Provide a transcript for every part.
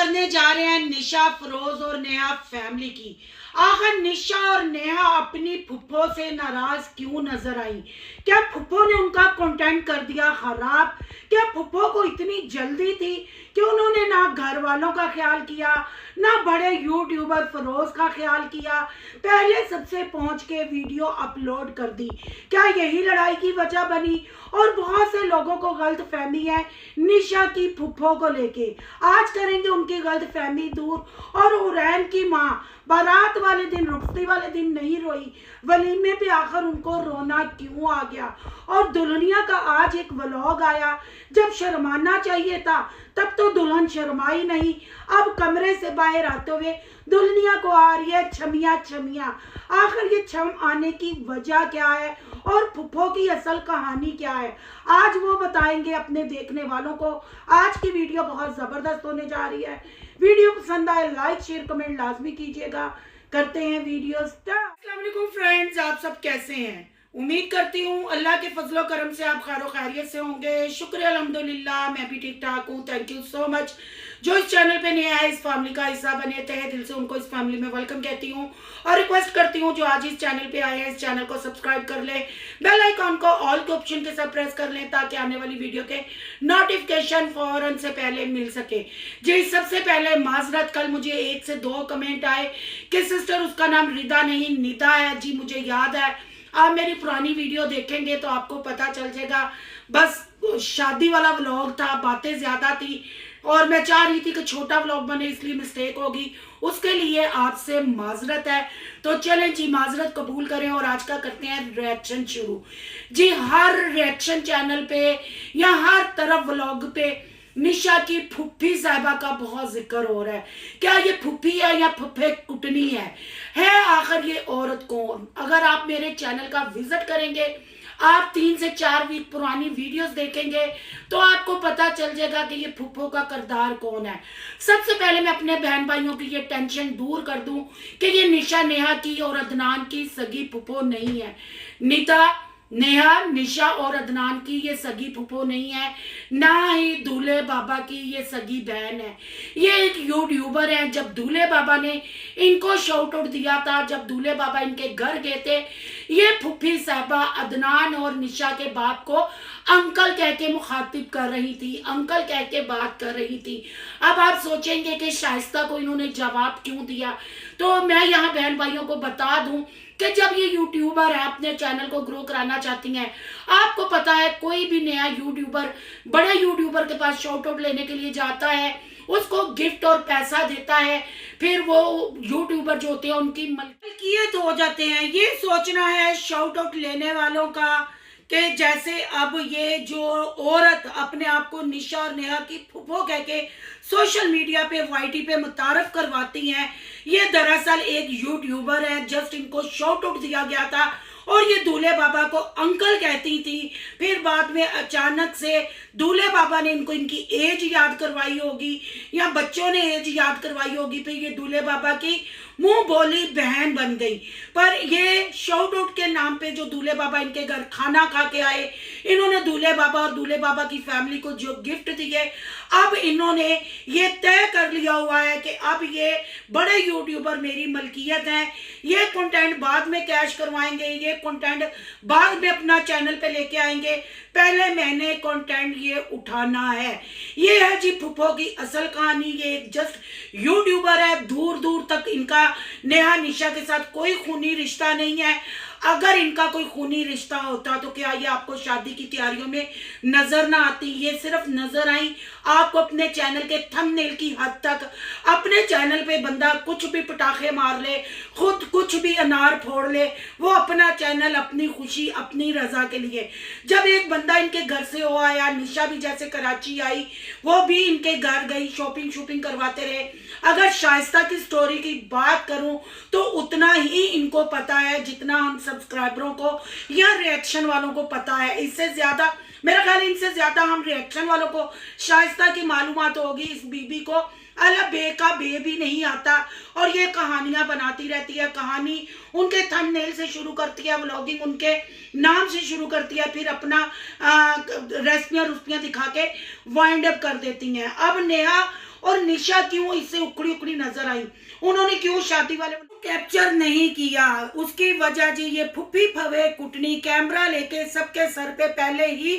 करने जा रहे हैं निशा, फरोज और नेहा फैमिली की। आखिर निशा और नेहा अपनी फुप्पो से नाराज क्यों नजर आई? क्या फुप्पो ने उनका कंटेंट कर दिया खराब? क्या फुप्पो को इतनी जल्दी थी कि उन्होंने ना घर वालों का ख्याल किया, ना बड़े यूट्यूबर फरोज का ख्याल किया, पहले सबसे पहुंच के वीडियो अपलोड कर दी? क्या यही लड़ाई की वजह बनी? और बहुत से लोगों को गलत फहमी है निशा की फुप्पो को लेके। आज करेंगे उनकी गलत फहमी दूर। और उरैन की माँ बारात वाले दिन, रुखसती वाले दिन नहीं रोई, वलीमे पे आकर उनको रोना क्यों आ गया? और दुल्हनिया का आज एक व्लॉग आया, जब शर्माना चाहिए था तब तो दुल्हन शर्माई नहीं। अब कमरे से बाहर आते हुए दुल्हनिया को आ रही है छमिया छमिया। आखिर ये छम आने की वजह क्या है और फुप्पो की असल कहानी क्या है, आज वो बताएंगे अपने देखने वालों को। आज की वीडियो बहुत जबरदस्त होने जा रही है। वीडियो पसंद आए लाइक शेयर कमेंट लाजमी कीजिएगा। करते हैं वीडियो स्टार्ट। अस्सलाम वालेकुम फ्रेंड्स, आप सब कैसे हैं? उम्मीद करती हूँ अल्लाह के फजलो करम से आप खैर खैरियत से होंगे। शुक्र अल्हम्दुलिल्लाह, मैं भी ठीक ठाक हूँ। Thank you so much. जो इस चैनल पे नया है, इस फैमिली का हिस्सा बने, तहे दिल से उनको इस फैमिली में वेलकम कहती हूँ और रिक्वेस्ट करती हूँ जो आज इस चैनल पे आए हैं, इस चैनल को सब्सक्राइब कर लें, बेल आइकॉन को ऑल के ऑप्शन के साथ प्रेस कर लें ताकि आने वाली वीडियो के नोटिफिकेशन फौरन से पहले मिल सके। जी सबसे पहले माजरत, कल मुझे 1 से 2 कमेंट आए कि सिस्टर उसका नाम रिदा नहीं निदा है। जी मुझे याद है, आप मेरी पुरानी वीडियो देखेंगे तो आपको पता चल जाएगा। बस शादी वाला व्लॉग था, बातें ज्यादा थी और मैं चाह रही थी कि छोटा व्लॉग बने, इसलिए मिस्टेक होगी, उसके लिए आपसे माजरत है। तो चलें जी, माजरत कबूल करें और आज का करते हैं रिएक्शन शुरू। जी हर रिएक्शन चैनल पे या हर तरफ व्लॉग पे निशा की फुप्पी साहिबा का बहुत जिक्र हो रहा है। क्या ये फुप्पी है या फुफ्फे कुटनी है आखिर ये औरत कौन? अगर आप मेरे चैनल का विजिट करेंगे, आप 3 से 4 वीक पुरानी वीडियोस देखेंगे तो आपको पता चल जाएगा कि ये फुप्पो का किरदार कौन है। सबसे पहले मैं अपने बहन भाइयों की ये टेंशन दूर कर दूं कि ये निशा नेहा की और अदनान की सगी फुप्पो नहीं है। नेहा निशा और अदनान की ये सगी फुप्पो नहीं है, ना ही दूल्हे बाबा की ये सगी बहन है। ये एक यूट्यूबर है। जब दूल्हे बाबा ने इनको शाउट आउट दिया था, जब दूल्हे बाबा इनके घर गए थे, ये फुप्पी साहबा अदनान और निशा के बाप को अंकल कह के मुखातिब कर रही थी, अंकल कह के बात कर रही थी। अब आप सोचेंगे कि शाइस्ता को इन्होंने जवाब क्यों दिया, तो मैं यहाँ बहन भाइयों को बता दूं कि जब ये यूट्यूबर है, अपने चैनल को ग्रो कराना चाहती हैं, आपको पता है कोई भी नया यूट्यूबर बड़े यूट्यूबर के पास शाउट आउट लेने के लिए जाता है, उसको गिफ्ट और पैसा देता है, फिर वो यूट्यूबर जो होते हैं उनकी मलकियत हो जाते हैं। ये सोचना है शाउट आउट लेने वालों का कि जैसे अब ये जो औरत अपने आप को निशा और नेहा की फुप्पो कह के सोशल मीडिया पे वाईटी पे मुतारफ करवाती हैं, ये दरअसल एक यूट्यूबर है। जस्ट इनको शाउट आउट दिया गया था और ये दूल्हे बाबा को अंकल कहती थी। फिर बाद में अचानक से दूल्हे बाबा ने इनको इनकी एज याद करवाई होगी या बच्चों ने एज याद करवाई होगी, फिर ये दूल्हे बाबा की मुंह बोली बहन बन गई। पर ये शाउट आउट के नाम पे जो दूल्हे बाबा इनके घर खाना खा के आए, इन्होंने दूल्हे बाबा और दूल्हे बाबा की फैमिली को जो गिफ्ट दिए, अब इन्होंने ये तय कर लिया हुआ है कि अब ये बड़े यूट्यूबर मेरी मलकियत हैं, ये कंटेंट बाद में कैश करवाएंगे, ये कंटेंट बाद में अपना चैनल पे लेके आएंगे, पहले मैंने कंटेंट ये उठाना है। ये है जी फुप्पो की असल कहानी। ये एक जस्ट यूट्यूबर है, दूर दूर तक इनका नेहा निशा के साथ कोई खूनी रिश्ता नहीं है। अगर इनका कोई खूनी रिश्ता होता तो क्या ये आपको शादी की तैयारियों में नजर ना आती? ये सिर्फ नजर आई आपको अपने चैनल के थंबनेल की हद तक। अपने चैनल पे बंदा कुछ भी पटाखे मार ले, खुद कुछ भी अनार फोड़ ले, वो अपना चैनल अपनी खुशी अपनी रजा के लिए। जब एक बंदा इनके घर से हो आया, निशा भी जैसे कराची आई, वो भी इनके घर गई, शॉपिंग करवाते रहे। अगर शाइस्ता की स्टोरी की बात करूं तो उतना ही इनको पता है जितना हम सब्सक्राइबरों को या रिएक्शन वालों को पता है। इससे ज्यादा मेरा ख्याल, इनसे ज्यादा हम रिएक्शन वालों को शाइस्ता की मालूमात होगी। इस बीबी को अल्लाह बे का बे भी नहीं आता और ये कहानियां बनाती रहती है। कहानी उनके थंबनेल से शुरू करती है, व्लॉगिंग उनके नाम से शुरू करती है, फिर अपना रेसिपियां रुस्पियां दिखा के वाइंड अप कर देती हैं। अब नेहा और निशा क्यों इससे उखड़ी उखड़ी नजर आई, उन्होंने क्यों शादी वाले कैप्चर नहीं किया, उसकी वजह जी ये फुफ्फी फवे कुटनी कैमरा लेके सबके सर पे पहले ही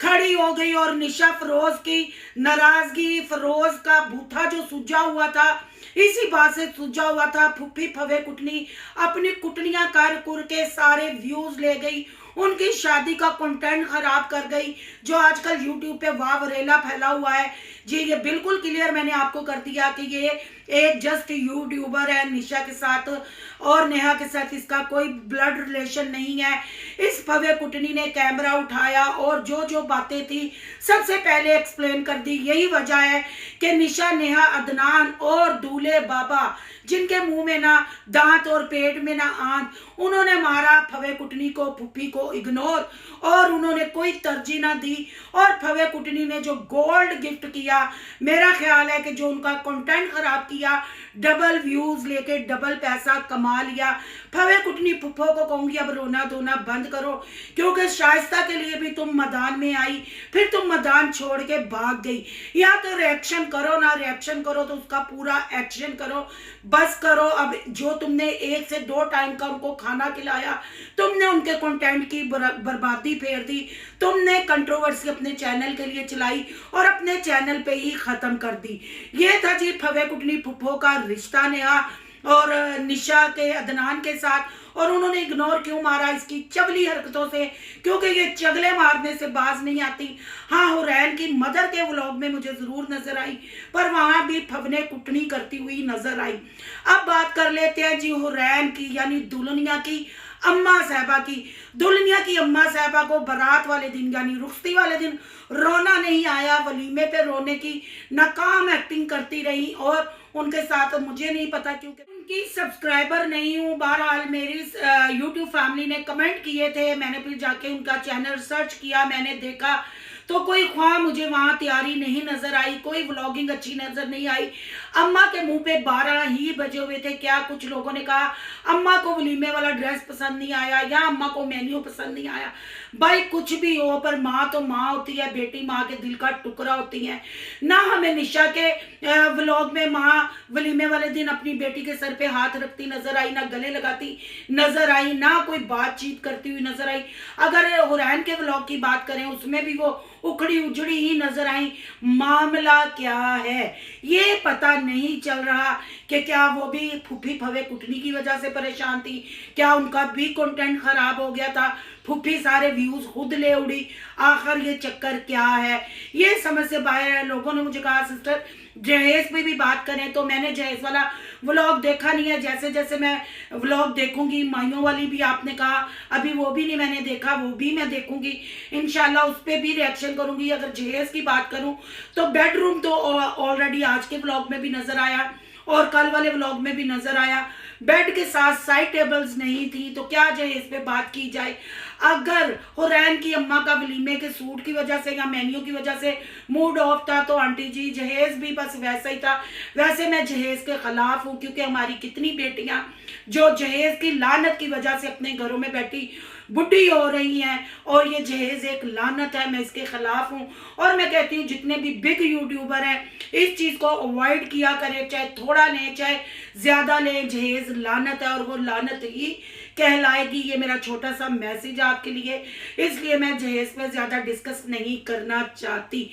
खड़ी हो गई। और निशा फिरोज की नाराजगी, फिरोज का बूथा जो सूझा हुआ था, इसी बात से सूझा हुआ था। फुफ्फी फवे कुटनी अपनी कुटनियां कर कुर के सारे व्यूज ले गई, उनकी शादी का कंटेंट खराब कर गई, जो आजकल यूट्यूब पे वाह वरेला फैला हुआ है जी। ये बिल्कुल क्लियर मैंने आपको कर दिया कि ये एक जस्ट यूट्यूबर है, निशा के साथ और नेहा के साथ इसका कोई ब्लड रिलेशन नहीं है। इस भव्य कुटनी ने कैमरा उठाया और जो जो बातें थी सबसे पहले एक्सप्लेन कर दी। यही वजह है कि निशा, नेहा, अदनान और दूल्हे बाबा, जिनके मुंह में ना दांत और पेट में ना आंत, उन्होंने मारा फवे कुटनी को, फुफ्फी को इग्नोर, और उन्होंने कोई तरजीह ना दी। और फवे कुटनी ने जो गोल्ड गिफ्ट किया, मेरा ख्याल है कि जो उनका कंटेंट खराब किया, डबल व्यूज लेके डबल पैसा कमा लिया। फवे कुटनी फुफ्फो को कहूंगी अब रोना धोना बंद करो, क्योंकि शाइस्ता के लिए भी तुम मैदान में आई, फिर तुम मैदान छोड़ के भाग गई। या तो रिएक्शन करो, ना रिएक्शन करो तो उसका पूरा एक्शन करो, बस करो। अब जो तुमने 1 से 2 टाइम का उनको खाना खिलाया, तुमने उनके कंटेंट की बर्बादी फेर दी, तुमने कंट्रोवर्सी अपने चैनल के लिए चलाई और अपने चैनल पे ही खत्म कर दी। ये था जी फवे कुटनी फुफ्फो का रिश्ता नेहा और निशा के अदनान के साथ। और उन्होंने इग्नोर क्यों मारा इसकी चगली हरकतों से, क्योंकि ये चगले मारने से बाज नहीं आती। हाँ, हुरैन की मदर के व्लॉग में मुझे जरूर नजर आई, पर वहां भी फवने कुटनी करती हुई नजर आई। अब बात कर लेते हैं जी हुरैन की, यानी दुल्हनिया की अम्मा साहबा की। दुल्हनिया की अम्मा साहबा को बारात वाले दिन यानी रुखसती वाले दिन रोना नहीं आया, वलीमे पे रोने की नाकाम एक्टिंग करती रही। और उनके साथ मुझे नहीं पता क्योंकि उनकी सब्सक्राइबर नहीं हूँ। बहरहाल मेरी यूट्यूब फैमिली ने कमेंट किए थे, मैंने फिर जाके उनका चैनल सर्च किया, मैंने देखा तो कोई ख्वाह मुझे वहां तैयारी नहीं नजर आई, कोई व्लॉगिंग अच्छी नजर नहीं आई। अम्मा के मुंह पे 12 ही बजे हुए थे। क्या कुछ लोगों ने कहा अम्मा को वलीमे वाला ड्रेस पसंद नहीं आया या अम्मा को मेन्यू पसंद नहीं आया। भाई कुछ भी हो, पर माँ तो माँ होती है, बेटी माँ के दिल का टुकड़ा होती है ना। हमें निशा के व्लॉग में माँ वलीमे वाले दिन अपनी बेटी के सर पे हाथ रखती नजर आई, ना गले लगाती नजर आई, ना कोई बातचीत करती हुई नजर आई। अगर हुरैन के व्लॉग की बात करें, उसमें भी वो उखड़ी उजड़ी ही नजर आई। मामला क्या है ये पता नहीं चल रहा कि क्या वो भी फुफ्फी फवे कुटनी की वजह से परेशान थी, क्या उनका भी कंटेंट खराब हो गया था, फुफ्फी सारे व्यूज खुद ले उड़ी। आखिर ये चक्कर क्या है, ये समझ से बाहर है। लोगों ने मुझे कहा सिस्टर जहेज पे भी बात करें, तो मैंने जहेज वाला व्लॉग देखा नहीं है। जैसे जैसे मैं व्लॉग देखूंगी, माइयों वाली भी आपने कहा अभी वो भी नहीं मैंने देखा, वो भी मैं देखूंगी इंशाल्लाह, उस पर भी रिएक्शन करूंगी। अगर जहेज की बात करूं तो बेडरूम तो ऑलरेडी आज के व्लॉग में भी नजर आया और कल वाले व्लॉग में भी नजर आया। बेड के साथ साइड टेबल्स नहीं थी, तो क्या जहेज पे बात की जाए। अगर हुरैन की अम्मा का वलीमे के सूट की वजह से या मेन्यू की वजह से मूड ऑफ था, तो आंटी जी जहेज भी बस वैसा ही था। वैसे मैं जहेज के खिलाफ हूँ, क्योंकि हमारी कितनी बेटियां जो जहेज की लानत की वजह से अपने घरों में बैठी बुढ़ी हो रही हैं, और ये जहेज एक लानत है, मैं इसके खिलाफ हूँ। और मैं कहती हूँ जितने भी बिग यूट्यूबर हैं इस चीज़ को अवॉइड किया करें, चाहे थोड़ा लें चाहे ज़्यादा लें। जहेज लानत है और वो लानत ही कहलाएगी। ये मेरा छोटा सा मैसेज आपके लिए, इसलिए मैं जहेज पे ज़्यादा डिस्कस नहीं करना चाहती।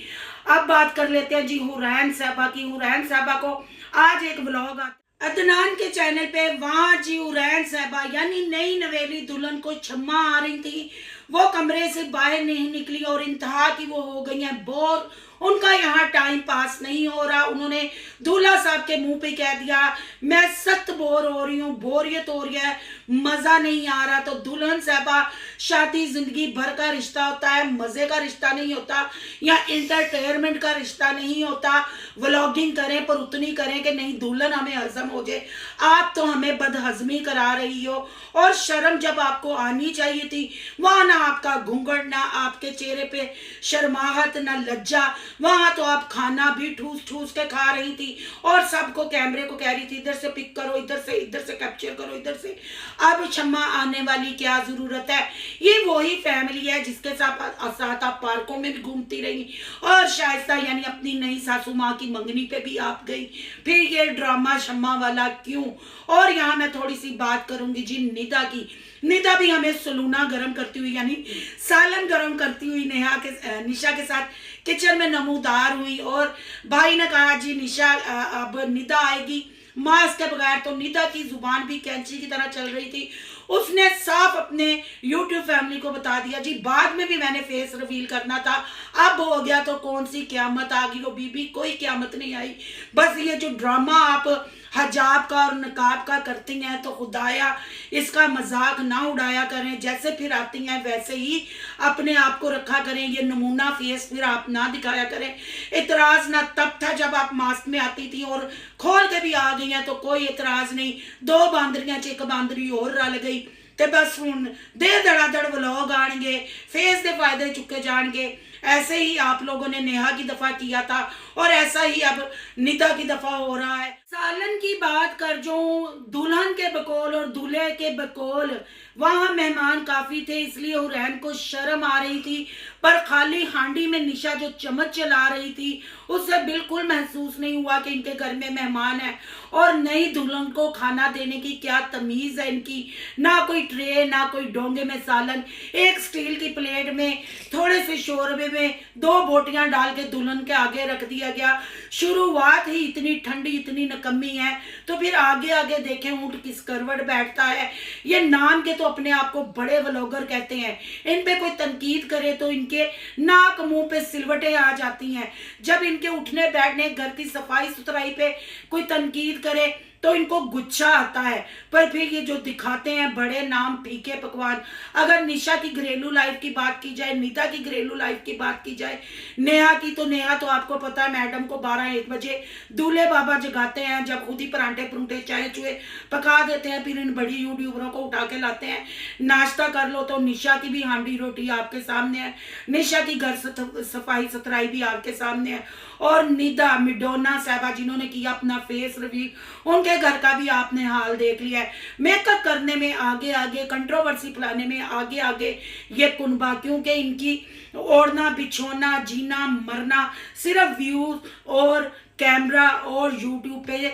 अब बात कर लेते हैं जी हुरैन साहबा की। हुरैन साहबा को आज एक व्लॉग आता अदनान के चैनल पे, वहां जी हुरैन साहबा यानी नई नवेली दुल्हन को छम्मा आ रही थी, वो कमरे से बाहर नहीं निकली और इंतहा की वो हो गई हैं बोर। उनका यहाँ टाइम पास नहीं हो रहा। उन्होंने दूल्हा साहब के मुंह पे कह दिया मैं सख्त बोर हो रही हूँ, बोरियत हो रही है, मजा नहीं आ रहा। तो दुल्हन साहबा, शादी जिंदगी भर का रिश्ता होता है, मजे का रिश्ता नहीं होता, या इंटरटेनमेंट का रिश्ता नहीं होता। व्लॉगिंग करें पर उतनी करें कि नहीं दुल्हन हमें हजम हो जाए। आप तो हमें बदहजमी करा रही हो, और शर्म जब आपको आनी चाहिए थी, वहां ना आपका घूंघट, ना आपके चेहरे पे शर्माहट, ना लज्जा, वहां तो आप खाना भी ठूस ठूस के खा रही थी और सबको कैमरे को कह रही थी इधर से पिक करो, इधर से कैप्चर करो, इधर से। अब शम्मा आने वाली क्या जरूरत है? ये वही फैमिली है जिसके साथ आप पार्कों में भी घूमती रही और शाइस्ता यानी अपनी नई सासू माँ की मंगनी पे भी आप गई। फिर ये ड्रामा शम्मा वाला क्यों? और यहाँ मैं थोड़ी सी बात करूंगी जी निदा की। निदा भी हमें सलूना गर्म करती हुई यानी सालन गर्म करती हुई निशा के साथ किचन में नमूदार हुई और भाई ने कहा जी निशा अब निदा आएगी मास्क के बगैर, तो निदा की जुबान भी कैंची की तरह चल रही थी। उसने साफ अपने YouTube फैमिली को बता दिया जी बाद में भी मैंने फेस रिवील करना था, अब हो गया तो कौन सी क्यामत आ गई हो बीबी, कोई क्यामत नहीं आई। बस ये जो ड्रामा आप हजाब का और नकाब का करती हैं तो खुदाया इसका मजाक ना उड़ाया करें, जैसे फिर आती हैं वैसे ही अपने आप को रखा करें, ये नमूना फेस फिर आप ना दिखाया करें। इतराज ना तब था जब आप मास्क में आती थी और खोल के भी आ गई हैं तो कोई इतराज नहीं, दो बांदरियां च एक बांदरी और रल गई ते बस हुण दे धड़ाधड़ व्लॉग आएंगे, फेस के फायदे चुके जाएंगे। ऐसे ही आप लोगों ने नेहा की दफा किया था और ऐसा ही अब निदा की दफा हो रहा है। सालन की बात कर जो दुल्हन के बकौल और दूल्हे के बकौल, वहां मेहमान काफी थे इसलिए हुरैन को शर्म आ रही थी, पर खाली हांडी में निशा जो चम्मच चला रही थी उससे बिल्कुल महसूस नहीं हुआ कि इनके घर में मेहमान है। और नई दुल्हन को खाना देने की क्या तमीज है इनकी, ना कोई ट्रे ना कोई डोंगे में सालन, एक स्टील की प्लेट में थोड़े से शोरबे में दो बोटियां डाल के दुल्हन के आगे रख दिया गया। शुरुआत ही इतनी ठंडी इतनी नकम्मी है तो फिर आगे आगे देखें ऊंट किस करवट बैठता है। ये नाम के तो अपने आप को बड़े व्लॉगर कहते हैं, इन पे कोई तनकीद करे तो इनके नाक मुंह पे सिलवटें आ जाती हैं। जब इनके उठने बैठने घर की सफाई सुथराई पे कोई तनकीद करे तो इनको गुस्सा आता है, पर फिर ये जो दिखाते हैं बड़े नाम फीके पकवान। अगर निशा की घरेलू लाइफ की बात की जाए, निदा की घरेलू लाइफ की बात की जाए, नेहा की तो नेहा तो आपको पता है मैडम को 12-1 बजे दूल्हे बाबा जगाते हैं, जब खुद ही परांठे परूंठे चाय चुए पका देते हैं, फिर इन बड़ी यूट्यूबरों को उठा के लाते हैं नाश्ता कर लो। तो निशा की भी हांडी रोटी आपके सामने है, निशा की घर सफाई सुथराई भी आपके सामने है। और निदा मिडोना साहबा जिन्होंने किया अपना फेस रिवील, उनके घर का भी आपने हाल देख लिया है। मेकअप करने में आगे आगे, कंट्रोवर्सी फैलाने में आगे आगे ये कुनबा, क्योंकि इनकी ओढ़ना बिछोना जीना मरना सिर्फ व्यूज और कैमरा और यूट्यूब पे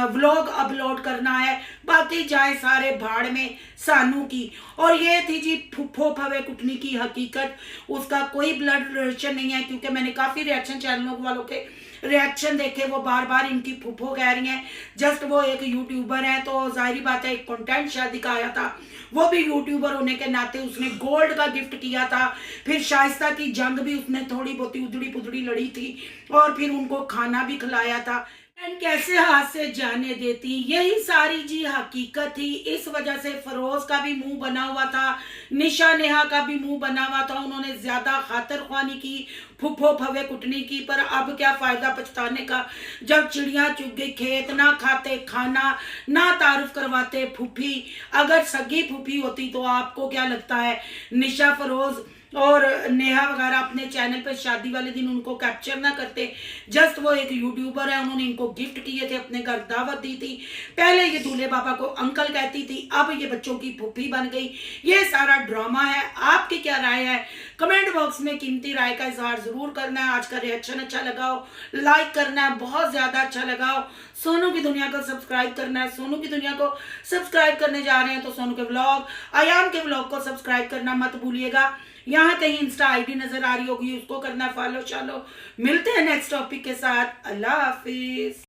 व्लॉग अपलोड करना है, बाकी जाए सारे भाड़ में सानू की। और ये थी जी फुफ्फो फवे कुटनी की हकीकत, उसका कोई ब्लड रिलेशन नहीं है, क्योंकि मैंने काफ़ी रिएक्शन चैनलों वालों के रिएक्शन देखे, वो बार बार इनकी फुफ्फो कह रही हैं। जस्ट वो एक यूट्यूबर है तो जाहिर बात है एक कंटेंट शायद दिखाया था, वो भी यूट्यूबर होने के नाते उसने गोल्ड का गिफ्ट किया था। फिर शाइस्ता की जंग भी उसने थोड़ी बहुत उधड़ी पुधड़ी लड़ी थी और फिर उनको खाना भी खिलाया था। एंड कैसे हाथ से जाने देती, यही सारी जी हकीकत थी। इस वजह से फरोज का भी मुंह बना हुआ था, निशा नेहा का भी मुंह बना हुआ था। उन्होंने ज्यादा खातर ख्वानी की, फुफ्फो फवे कुटनी की, पर अब क्या फायदा पछताने का जब चिड़िया चुग गई खेत। ना खाते खाना ना तारुफ करवाते फूफी, अगर सगी फूफी होती तो आपको क्या लगता है निशा फरोज और नेहा वगैरह अपने चैनल पे शादी वाले दिन उनको कैप्चर ना करते। जस्ट वो एक यूट्यूबर है, उन्होंने इनको गिफ्ट किए थे, अपने घर दावत दी थी। पहले ये दूल्हे बाबा को अंकल कहती थी, अब ये बच्चों की फूफी बन गई। ये सारा ड्रामा है। आपकी क्या राय है? कमेंट बॉक्स में कीमती राय का इजहार जरूर करना है। आज का रिएक्शन अच्छा लगा हो लाइक करना है, बहुत ज्यादा अच्छा लगा हो सोनू की दुनिया को सब्सक्राइब करना है। सोनू की दुनिया को सब्सक्राइब करने जा रहे हैं तो सोनू के व्लॉग, अयान के व्लॉग को सब्सक्राइब करना मत भूलिएगा। यहाँ कहीं इंस्टा आईडी नजर आ रही होगी, उसको करना फॉलो। चलो मिलते हैं नेक्स्ट टॉपिक के साथ। अल्लाह हाफिज।